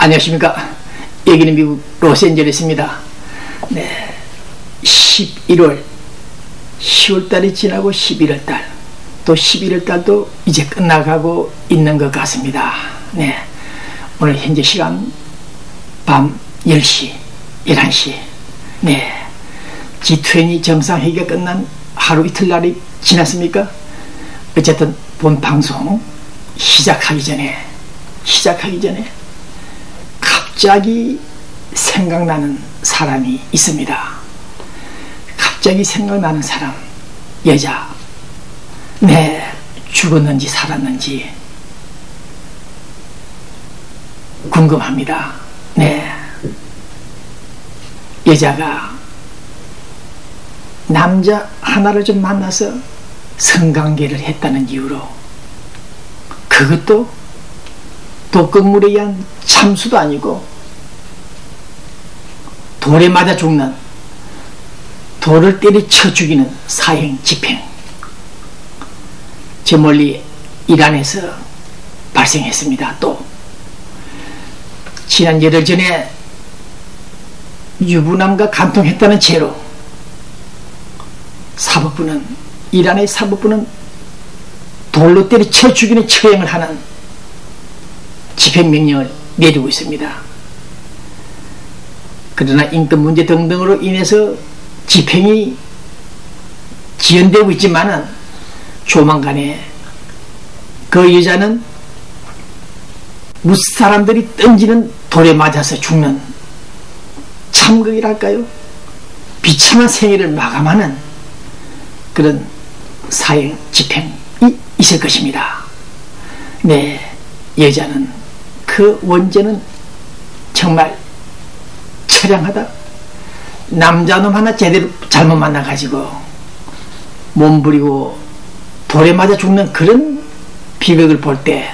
안녕하십니까. 여기는 미국 로스앤젤레스입니다. 네, 11월 10월달이 지나고 11월달, 또 11월달도 이제 끝나가고 있는 것 같습니다. 네, 오늘 현재 시간 밤 10시 11시. 네, G20 정상회의가 끝난 하루 이틀날이 지났습니까? 어쨌든 본 방송 시작하기 전에 갑자기 생각나는 사람이 있습니다. 갑자기 생각나는 사람, 여자. 네, 죽었는지 살았는지 궁금합니다. 네, 여자가 남자 하나를 좀 만나서 성관계를 했다는 이유로, 그것도 독극물에 의한 참수도 아니고 돌에 맞아 죽는, 돌을 때리쳐 죽이는 사형 집행, 저 멀리 이란에서 발생했습니다. 또 지난 열흘 전에 유부남과 간통했다는 죄로 이란의 사법부는 돌로 때리쳐 죽이는 처형을 하는 집행명령을 내리고 있습니다. 그러나 인권 문제 등등으로 인해서 집행이 지연되고 있지만은 조만간에 그 여자는 무사람들이 던지는 돌에 맞아서 죽는 참극이랄까요? 비참한 생애를 마감하는 그런 사형 집행이 있을 것입니다. 네, 여자는 그 원죄는 정말 처량하다. 남자놈 하나 제대로 잘못 만나가지고 몸부리고 돌에 맞아 죽는 그런 비극을 볼 때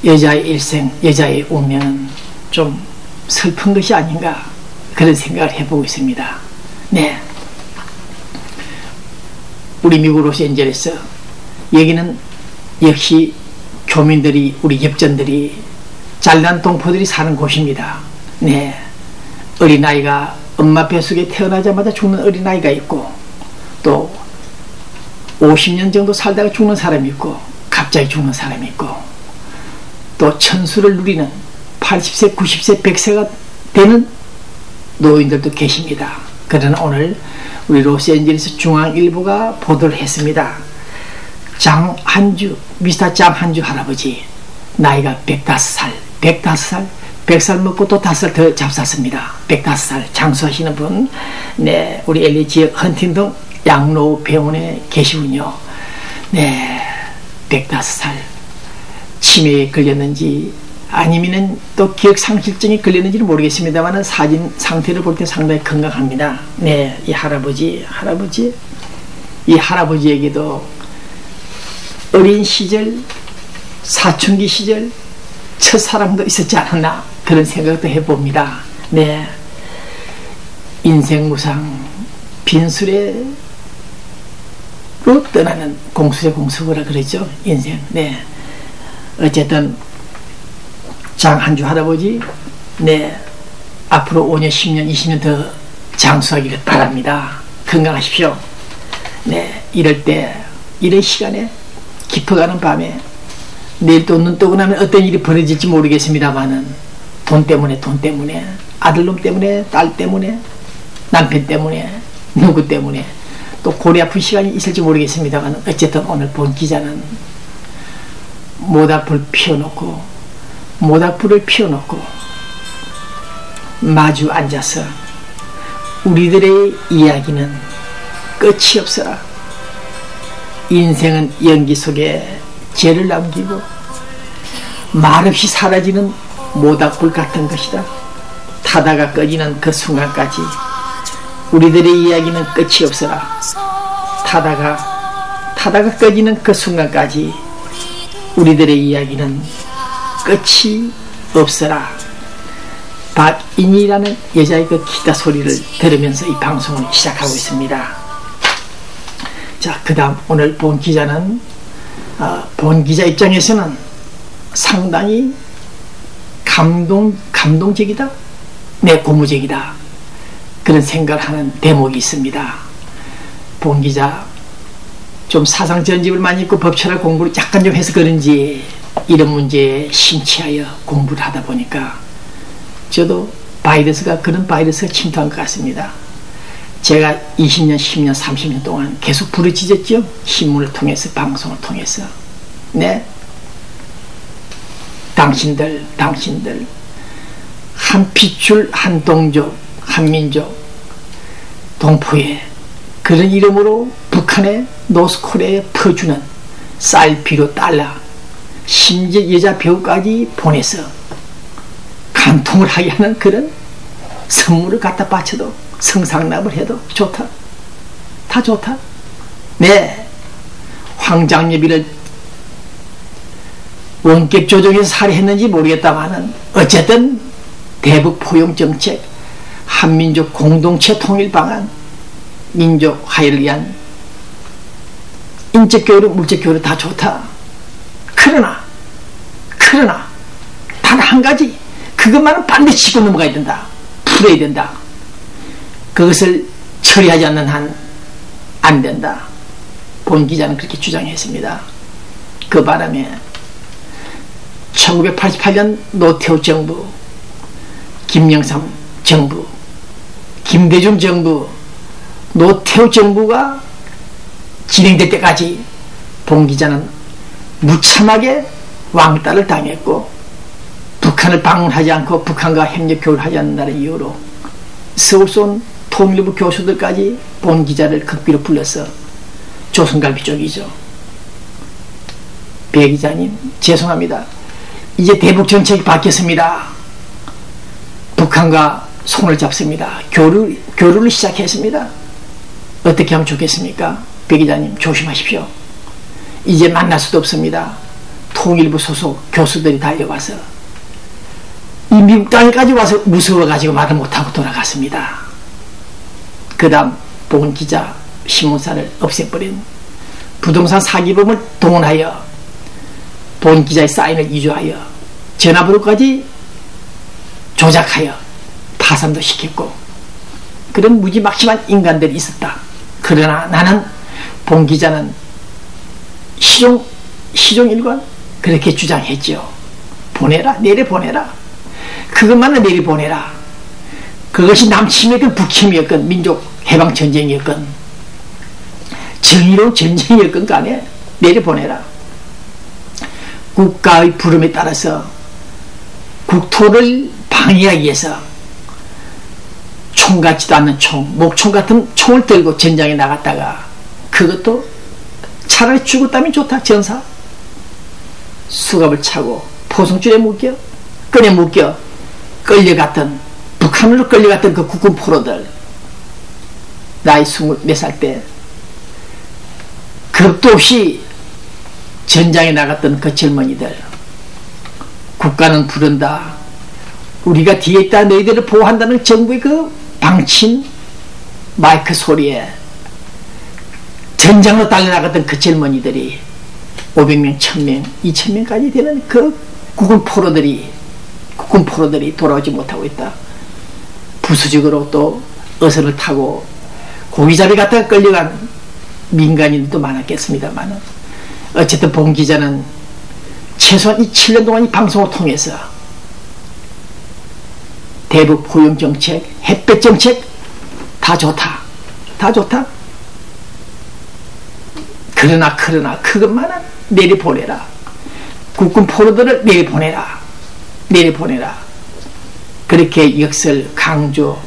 여자의 일생, 여자의 운명은 좀 슬픈 것이 아닌가, 그런 생각을 해보고 있습니다. 네, 우리 미국 로스앤젤레스, 여기는 역시 교민들이, 우리 엽전들이, 잘난 동포들이 사는 곳입니다. 네, 어린아이가 엄마 뱃속에 태어나자마자 죽는 어린아이가 있고, 또 50년 정도 살다가 죽는 사람이 있고, 갑자기 죽는 사람이 있고, 또 천수를 누리는 80세, 90세, 100세가 되는 노인들도 계십니다. 그러나 오늘 우리 로스앤젤레스 중앙일보가 보도를 했습니다. 장한주, 미스터 장한주 할아버지, 나이가 105살, 100살 먹고 또 5살 더 잡쌌습니다. 105살 장수하시는 분. 네, 우리 LA 지역 헌팅동 양로 병원에 계시군요. 네, 105살. 치매에 걸렸는지 아니면은 또 기억상실증이 걸렸는지는 모르겠습니다만 사진 상태를 볼 때 상당히 건강합니다. 네, 이 할아버지에게도 어린 시절, 사춘기 시절 첫사랑도 있었지 않았나, 그런 생각도 해봅니다. 네, 인생 무상 빈수레로 떠나는 공수의 공수거라 그러죠, 인생. 네, 어쨌든 장한주 할아버지, 네, 앞으로 5년, 10년, 20년 더 장수하기를 바랍니다. 건강하십시오. 네, 이럴 시간에, 깊어가는 밤에, 내일 또 눈 뜨고 나면 어떤 일이 벌어질지 모르겠습니다만은 돈 때문에, 아들놈 때문에, 딸 때문에, 남편 때문에, 누구 때문에 또 골이 아픈 시간이 있을지 모르겠습니다만, 어쨌든 오늘 본 기자는 모닥불을 피워놓고 마주 앉아서 우리들의 이야기는 끝이 없어라. 인생은 연기 속에 죄를 남기고 말없이 사라지는 모닥불 같은 것이다. 타다가 꺼지는 그 순간까지 우리들의 이야기는 끝이 없어라. 타다가 꺼지는 그 순간까지 우리들의 이야기는 끝이 없어라. 박인이라는 여자의 그 기타 소리를 들으면서 이 방송을 시작하고 있습니다. 자, 그 다음 오늘 본 기자는 본 기자 입장에서는 상당히 감동적이다, 고무적이다, 그런 생각을 하는 대목이 있습니다. 본 기자 좀 사상 전집을 많이 읽고 법철학 공부를 약간 좀 해서 그런지 이런 문제에 심취하여 공부를 하다 보니까 저도 그런 바이러스가 침투한 것 같습니다. 제가 20년, 10년, 30년 동안 계속 부르짖었죠. 신문을 통해서, 방송을 통해서. 네. 당신들, 한 핏줄, 한 동족, 한 민족, 동포에 그런 이름으로 북한의 노스코리아에 퍼주는 쌀, 비료, 달러, 심지어 여자 배우까지 보내서 간통을 하게 하는 그런 선물을 갖다 바쳐도, 성상납을 해도 좋다. 다 좋다. 네. 황장여비를 원격 조정해서 살해했는지 모르겠다마는 어쨌든 대북 포용 정책, 한민족 공동체 통일 방안, 민족 화해를 위한 인적 교류, 물적 교류 다 좋다. 그러나 단 한 가지, 그것만은 반드시 짚고 넘어가야 된다. 풀어야 된다. 그것을 처리하지 않는 한 안 된다. 본 기자는 그렇게 주장했습니다. 그 바람에 1988년 노태우 정부, 김영삼 정부, 김대중 정부, 노태우 정부가 진행될 때까지 본 기자는 무참하게 왕따를 당했고, 북한을 방문하지 않고 북한과 협력 교류를 하지 않는다는 이유로 서울서 온 통일부 교수들까지 본 기자를 극비로 불러서, 조선갈비 쪽이죠. 배 기자님 죄송합니다. 이제 대북 정책이 바뀌었습니다. 북한과 손을 잡습니다. 교류를 시작했습니다. 어떻게 하면 좋겠습니까? 배 기자님 조심하십시오. 이제 만날 수도 없습니다. 통일부 소속 교수들이 달려와서 이 미국 땅에까지 와서 무서워가지고 말을 못하고 돌아갔습니다. 그 다음 본 기자 신문사를 없애버린 부동산 사기범을 동원하여 본 기자의 사인을 위조하여 전화번호까지 조작하여 파산도 시켰고, 그런 무지막지한 인간들이 있었다. 그러나 나는 본 기자는 시종일관 그렇게 주장했죠. 보내라, 내려보내라. 그것만은 내려보내라. 그것이 남침이었건 북침이었건 민족 해방전쟁이었건 정의로운 전쟁이었건 간에 내려보내라. 국가의 부름에 따라서 국토를 방해하기 위해서 총 같지도 않는 목총 같은 총을 들고 전장에 나갔다가 그것도 차라리 죽었다면 좋다. 전사 수갑을 차고 포성줄에 묶여 끈에 묶여 끌려갔던, 북한으로 끌려갔던 그 국군 포로들, 나이 20몇 살 때 겁도 없이 전장에 나갔던 그 젊은이들, 국가는 부른다, 우리가 뒤에 있다, 너희들을 보호한다는 정부의 그 방침 마이크 소리에 전장으로 달려나갔던 그 젊은이들이 500명, 1000명, 2000명까지 되는 그 국군 포로들이 돌아오지 못하고 있다. 부수적으로 또 어선을 타고 고기잡이 갔다가 끌려간 민간인들도 많았겠습니다만, 어쨌든 본 기자는 최소한 이 7년 동안 이 방송을 통해서 대북 포용 정책, 햇볕 정책 다 좋다. 그러나 그것만은 내려보내라. 국군 포로들을 내려보내라. 그렇게 이것을 강조,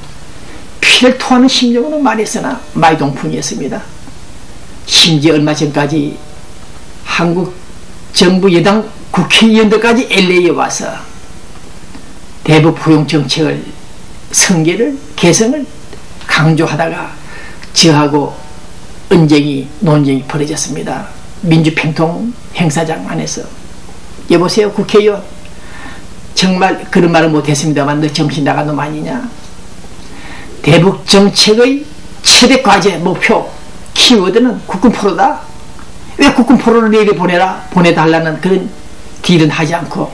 피를 토하는 심정으로 말했으나 마이동풍이었습니다. 심지어 얼마 전까지 한국 정부 여당 국회의원들까지 LA에 와서 대북 포용 정책을, 성계를, 개성을 강조하다가 저하고 논쟁이 벌어졌습니다. 민주평통 행사장 안에서. 여보세요 국회의원, 정말 그런 말을 못했습니다만 너 정신 나간 놈 아니냐. 대북 정책의 최대 과제, 목표, 키워드는 국군 포로다. 왜 국군 포로를 내려보내달라는 그런 딜은 하지 않고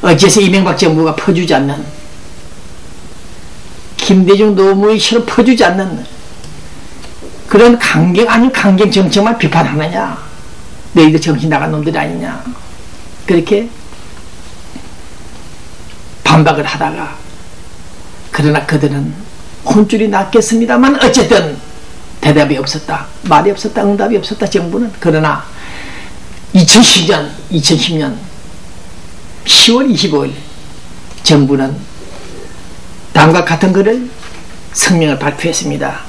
어째서 이명박 정부가 퍼주지 않는, 김대중 노무현이 싫어 퍼주지 않는 그런 강경 아닌 강경 정책만 비판하느냐? 너희들 정신 나간 놈들이 아니냐? 그렇게 반박을 하다가, 그러나 그들은 혼쭐이 났겠습니다만 어쨌든 대답이 없었다, 말이 없었다, 응답이 없었다, 정부는. 그러나 2010년 10월 25일 정부는 다음과 같은 글을 성명을 발표했습니다.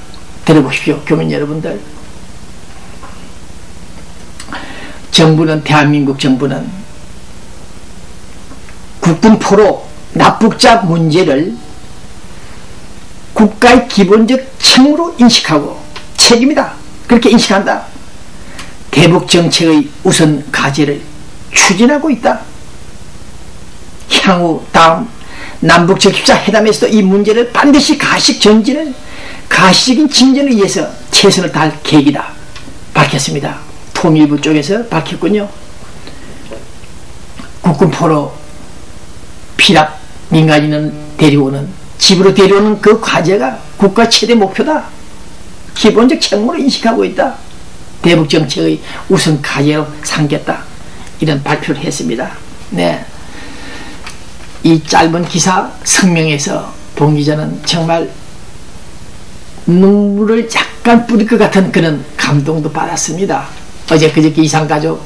들어보십시오, 교민 여러분들. 대한민국 정부는 국군포로 납북자 문제를 국가의 기본적 책무로 인식하고 책임이다, 그렇게 인식한다. 대북 정책의 우선 과제를 추진하고 있다. 향후 다음 남북 적십자 회담에서도 이 문제를 반드시 가시적인 진전을 위해서 최선을 다할 계획이다, 밝혔습니다. 통일부 쪽에서 밝혔군요. 국군포로 피랍 민간인을 집으로 데려오는 그 과제가 국가 최대 목표다, 기본적 책무로 인식하고 있다, 대북 정책의 우선 과제로 삼겠다, 이런 발표를 했습니다. 네, 이 짧은 기사 성명에서 본 기자는 정말 눈물을 약간 뿌릴 것 같은 그런 감동도 받았습니다. 어제 그저께 이산가족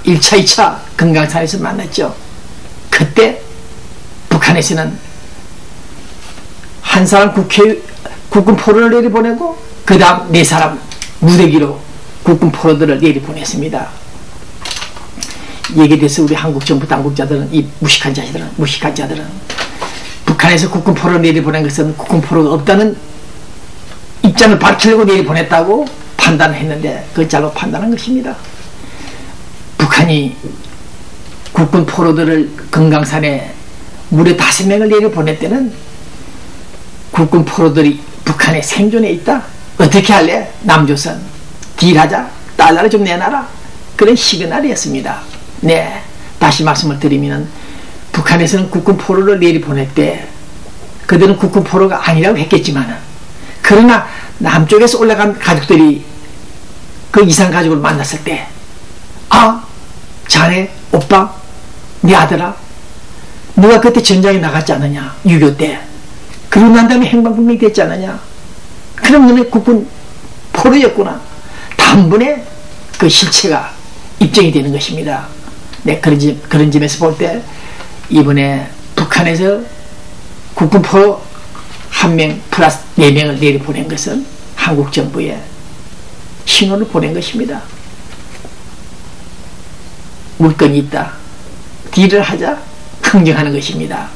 1차 2차 금강산에서 만났죠. 그때 북한에서는 한 사람 국군포로를 내려보내고 그 다음 4사람 무대기로 국군포로들을 내려보냈습니다. 얘기에 대해서 우리 한국 정부 당국자들은, 이 무식한 자들은 북한에서 국군포로를 내려보낸 것은 국군포로가 없다는 입장을 밝히려고 내려보냈다고 판단했는데 그건 잘못 판단한 것입니다. 북한이 국군포로들을 금강산에 무려 5명을 내려보낼 때는 국군포로들이 북한에 생존해 있다, 어떻게 할래? 남조선 딜하자, 달러를 좀 내놔라, 그런 시그널이었습니다. 네, 다시 말씀을 드리면 북한에서는 국군포로를 내려보낼 때 그들은 국군포로가 아니라고 했겠지만, 그러나 남쪽에서 올라간 가족들이 그 이산 가족을 만났을 때, 아, 자네, 오빠, 네 아들아, 너가 그때 전장에 나갔지 않느냐, 6.25 때. 그러고 난 다음에 행방불명이 됐지 않느냐, 그럼 너네 국군 포로였구나, 단번에 그 실체가 입증이 되는 것입니다. 네, 그런 점에서 볼 때 이번에 북한에서 국군 포로 1명 플러스 4명을 내려보낸 것은 한국 정부에 신호를 보낸 것입니다. 물건이 있다, 딜을 하자, 흥정하는 것입니다.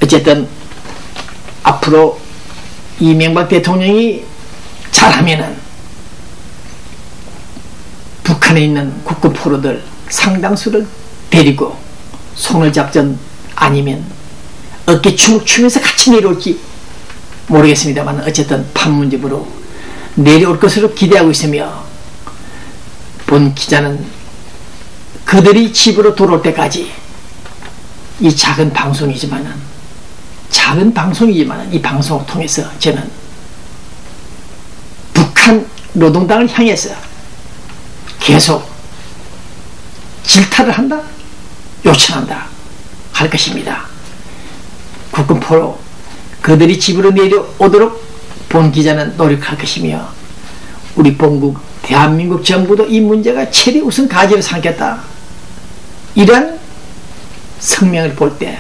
어쨌든 앞으로 이명박 대통령이 잘하면은 북한에 있는 국군 포로들 상당수를 데리고 손을 잡든 아니면 어깨 주먹 추면서 같이 내려올지 모르겠습니다만, 어쨌든 판문점으로 내려올 것으로 기대하고 있으며, 본 기자는 그들이 집으로 돌아올 때까지 이 작은 방송이지만은 이 방송을 통해서 저는 북한 노동당을 향해서 계속 질타를 한다, 요청한다 할 것입니다. 국군포로 그들이 집으로 내려오도록 본 기자는 노력할 것이며, 우리 본국 대한민국 정부도 이 문제가 최대 우선 과제로 삼겠다, 이런 성명을 볼 때